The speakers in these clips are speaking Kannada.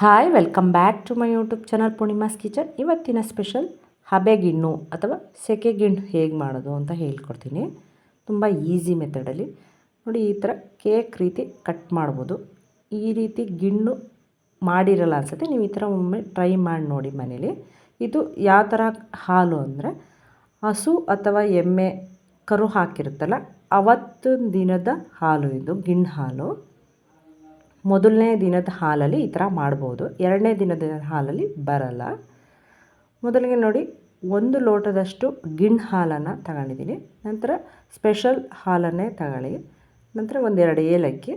Hi welcome back to my YouTube channel Poornima's kitchen. ಇವತ್ತಿನ ಸ್ಪೆಷಲ್ ಹಬೆಗಿಣ್ಣು ಅಥವಾ ಸೆಕೆಗಿಣ್ಣು ಹೇಗೆ ಮಾಡೋದು ಅಂತ ಹೇಳ್ಕೊಡ್ತೀನಿ. ತುಂಬ ಈಸಿ ಮೆಥಡಲ್ಲಿ ನೋಡಿ, ಈ ಥರ ಕೇಕ್ ರೀತಿ ಕಟ್ ಮಾಡ್ಬೋದು. ಈ ರೀತಿ ಗಿಣ್ಣು ಮಾಡಿರಲ್ಲ ಅನ್ಸುತ್ತೆ, ನೀವು ಈ ಥರ ಒಮ್ಮೆ ಟ್ರೈ ಮಾಡಿ ನೋಡಿ ಮನೇಲಿ. ಇದು ಯಾವ ಥರ ಹಾಲು ಅಂದರೆ, ಹಸು ಅಥವಾ ಎಮ್ಮೆ ಕರು ಹಾಕಿರುತ್ತಲ್ಲ ಅವತ್ತಿನ ದಿನದ ಹಾಲು. ಇದು ಗಿಣ್ಣು ಹಾಲು. ಮೊದಲನೇ ದಿನದ ಹಾಲಲ್ಲಿ ಈ ಥರ ಮಾಡ್ಬೋದು, ಎರಡನೇ ದಿನದ ಹಾಲಲ್ಲಿ ಬರಲ್ಲ. ಮೊದಲಿಗೆ ನೋಡಿ, 1 ಲೋಟದಷ್ಟು ಗಿಣ್ಣು ಹಾಲನ್ನು ತಗೊಂಡಿದ್ದೀನಿ. ನಂತರ ಸ್ಪೆಷಲ್ ಹಾಲನ್ನೇ ತಗೊಳ್ಳಿ. ನಂತರ 1-2 ಏಲಕ್ಕಿ,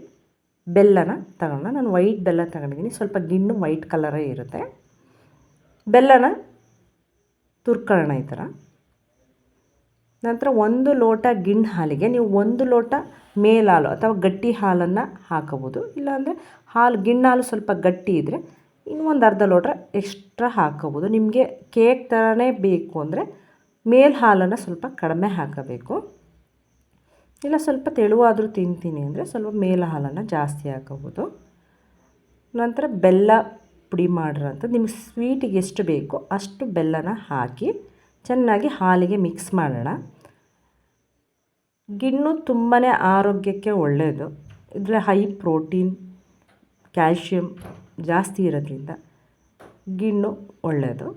ಬೆಲ್ಲನ ತಗೊಂಡು, ನಾನು ವೈಟ್ ಬೆಲ್ಲ ತಗೊಂಡಿದ್ದೀನಿ. ಸ್ವಲ್ಪ ಗಿಣ್ಣು ವೈಟ್ ಕಲರೇ ಇರುತ್ತೆ. ಬೆಲ್ಲನ ತುರ್ಕೊಳ್ಳೋಣ ಈ ಥರ. ನಂತರ 1 ಲೋಟ ಗಿಣ್ಣು ಹಾಲಿಗೆ ನೀವು 1 ಲೋಟ ಮೇಲಾಲು ಅಥವಾ ಗಟ್ಟಿ ಹಾಲನ್ನು ಹಾಕೋಬೋದು. ಇಲ್ಲಾಂದರೆ ಗಿಣ್ಣು ಹಾಲು ಸ್ವಲ್ಪ ಗಟ್ಟಿ ಇದ್ದರೆ ಇನ್ನೂ ಒಂದು ಅರ್ಧ ಲೋಟ ಎಕ್ಸ್ಟ್ರಾ ಹಾಕೋಬೋದು. ನಿಮಗೆ ಕೇಕ್ ಥರನೇ ಬೇಕು ಅಂದರೆ ಮೇಲ್ ಹಾಲನ್ನು ಸ್ವಲ್ಪ ಕಡಿಮೆ ಹಾಕಬೇಕು. ಇಲ್ಲ ಸ್ವಲ್ಪ ತೆಳುವಾದರೂ ತಿಂತೀನಿ ಅಂದರೆ ಸ್ವಲ್ಪ ಮೇಲ್ ಹಾಲನ್ನು ಜಾಸ್ತಿ ಹಾಕೋಬೋದು. ನಂತರ ಬೆಲ್ಲ ಪುಡಿ ಮಾಡಿರೋಂಥದ್ದು, ನಿಮಗೆ ಸ್ವೀಟಿಗೆ ಎಷ್ಟು ಬೇಕೋ ಅಷ್ಟು ಬೆಲ್ಲನ ಹಾಕಿ ಚೆನ್ನಾಗಿ ಹಾಲಿಗೆ ಮಿಕ್ಸ್ ಮಾಡೋಣ. ಗಿಣ್ಣು ತುಂಬಾ ಆರೋಗ್ಯಕ್ಕೆ ಒಳ್ಳೆಯದು. ಇದರಲ್ಲಿ ಹೈ ಪ್ರೋಟೀನ್, ಕ್ಯಾಲ್ಶಿಯಂ ಜಾಸ್ತಿ ಇರೋದ್ರಿಂದ ಗಿಣ್ಣು ಒಳ್ಳೆಯದು.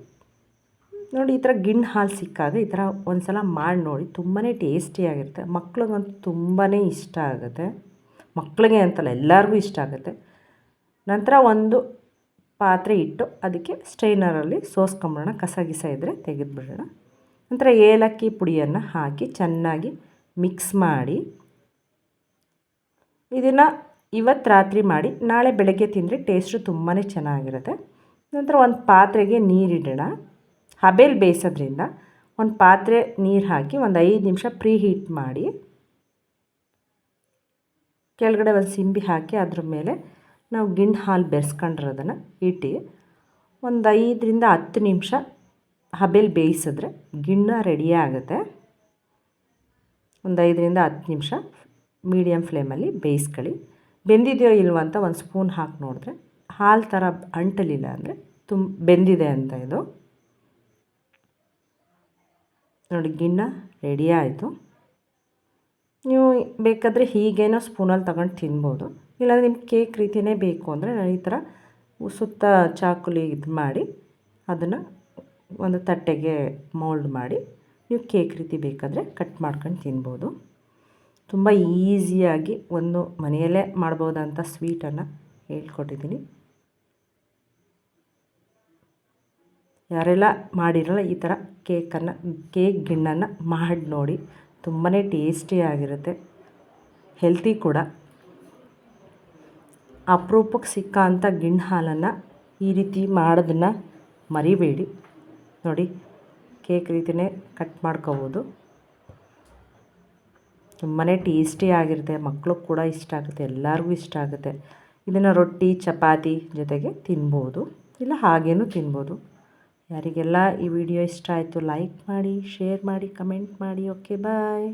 ನೋಡಿ, ಈ ಥರ ಗಿಣ್ಣು ಹಾಲು ಸಿಕ್ಕಾಗ ಈ ಥರ ಒಂದು ಸಲ ಮಾಡಿ ನೋಡಿ, ತುಂಬಾ ಟೇಸ್ಟಿಯಾಗಿರುತ್ತೆ. ಮಕ್ಳಿಗಂತೂ ತುಂಬಾ ಇಷ್ಟ ಆಗುತ್ತೆ. ಮಕ್ಕಳಿಗೆ ಅಂತಲ್ಲ, ಎಲ್ಲರಿಗೂ ಇಷ್ಟ ಆಗುತ್ತೆ. ನಂತರ ಒಂದು ಪಾತ್ರೆ ಇಟ್ಟು ಅದಕ್ಕೆ ಸ್ಟ್ರೈನರಲ್ಲಿ ಸೋಸ್ಕೊಂಬಿಡೋಣ. ಕಸ ಗಿಸ ಇದ್ದರೆ ತೆಗೆದುಬಿಡೋಣ. ನಂತರ ಏಲಕ್ಕಿ ಪುಡಿಯನ್ನು ಹಾಕಿ ಚೆನ್ನಾಗಿ ಮಿಕ್ಸ್ ಮಾಡಿ, ಇದನ್ನು ಇವತ್ತು ರಾತ್ರಿ ಮಾಡಿ ನಾಳೆ ಬೆಳಗ್ಗೆ ತಿಂದರೆ ಟೇಸ್ಟು ತುಂಬಾ ಚೆನ್ನಾಗಿರುತ್ತೆ. ನಂತರ ಒಂದು ಪಾತ್ರೆಗೆ ನೀರಿಡೋಣ. ಹಬೆಯಲ್ಲಿ ಬೇಯಿಸೋದ್ರಿಂದ ಒಂದು ಪಾತ್ರೆ ನೀರು ಹಾಕಿ ಒಂದು 5 ನಿಮಿಷ ಪ್ರೀ ಹೀಟ್ ಮಾಡಿ, ಕೆಳಗಡೆ ಒಂದು ಸಿಂಬಿ ಹಾಕಿ ಅದ್ರ ಮೇಲೆ ನಾವು ಗಿಣ್ಣು ಹಾಲು ಬೆರೆಸ್ಕೊಂಡಿರೋದನ್ನು ಇಟ್ಟು ಒಂದು 5-10 ನಿಮಿಷ ಹಬೆಯಲ್ಲಿ ಬೇಯಿಸಿದ್ರೆ ಗಿಣ್ಣು ರೆಡಿಯಾಗುತ್ತೆ. ಒಂದು 5-10 ನಿಮಿಷ ಮೀಡಿಯಮ್ ಫ್ಲೇಮಲ್ಲಿ ಬೇಯಿಸ್ಕೊಳ್ಳಿ. ಬೆಂದಿದೆಯೋ ಇಲ್ವೋ ಅಂತ ಒಂದು ಸ್ಪೂನ್ ಹಾಕಿ ನೋಡಿದ್ರೆ ಹಾಲು ಥರ ಅಂಟಲಿಲ್ಲ ಅಂದರೆ ಬೆಂದಿದೆ ಅಂತ ಇದು. ನೋಡಿ, ಗಿಣ್ಣು ರೆಡಿ ಆಯಿತು. ನೀವು ಬೇಕಾದರೆ ಹೀಗೇನೋ ಸ್ಪೂನಲ್ಲಿ ತಗೊಂಡು ತಿನ್ಬೋದು. ಇಲ್ಲಾಂದರೆ ನಿಮ್ಗೆ ಕೇಕ್ ರೀತಿಯೇ ಬೇಕು ಅಂದರೆ ನಾನು ಈ ಥರ ಸುತ್ತ ಚಾಕುಲಿ ಇದು ಮಾಡಿ ಅದನ್ನು ಒಂದು ತಟ್ಟೆಗೆ ಮೋಲ್ಡ್ ಮಾಡಿ ನೀವು ಕೇಕ್ ರೀತಿ ಬೇಕಾದರೆ ಕಟ್ ಮಾಡ್ಕೊಂಡು ತಿನ್ಬೋದು. ತುಂಬ ಈಸಿಯಾಗಿ ಒಂದು ಮನೆಯಲ್ಲೇ ಮಾಡ್ಬೋದಂಥ ಸ್ವೀಟನ್ನು ಹೇಳ್ಕೊಟ್ಟಿದ್ದೀನಿ. ಯಾರೆಲ್ಲ ಮಾಡಿರಲ್ಲ ಈ ಥರ ಕೇಕ್ ಗಿಣ್ಣನ್ನು ಮಾಡಿ ನೋಡಿ. ತುಂಬಾ ಟೇಸ್ಟಿಯಾಗಿರುತ್ತೆ, ಹೆಲ್ತಿ ಕೂಡ. ಅಪರೂಪಕ್ಕೆ ಸಿಕ್ಕ ಅಂಥ ಗಿಣ್ಣು ಹಾಲನ್ನು ಈ ರೀತಿ ಮಾಡೋದನ್ನು ಮರಿಬೇಡಿ. ನೋಡಿ, ಕೇಕ್ ರೀತಿಯೇ ಕಟ್ ಮಾಡ್ಕೋಬೋದು. ತುಂಬಾ ಟೇಸ್ಟಿಯಾಗಿರುತ್ತೆ, ಮಕ್ಕಳಿಗೆ ಕೂಡ ಇಷ್ಟ ಆಗುತ್ತೆ, ಎಲ್ಲರಿಗೂ ಇಷ್ಟ ಆಗುತ್ತೆ. ಇದನ್ನು ರೊಟ್ಟಿ ಚಪಾತಿ ಜೊತೆಗೆ ತಿನ್ಬೋದು, ಇಲ್ಲ ಹಾಗೇನೂ ತಿನ್ಬೋದು. ಯಾರಿಗೆಲ್ಲ ಈ ವಿಡಿಯೋ ಇಷ್ಟ ಆಯಿತು ಲೈಕ್ ಮಾಡಿ, ಶೇರ್ ಮಾಡಿ, ಕಮೆಂಟ್ ಮಾಡಿ. ಓಕೆ, ಬಾಯ್.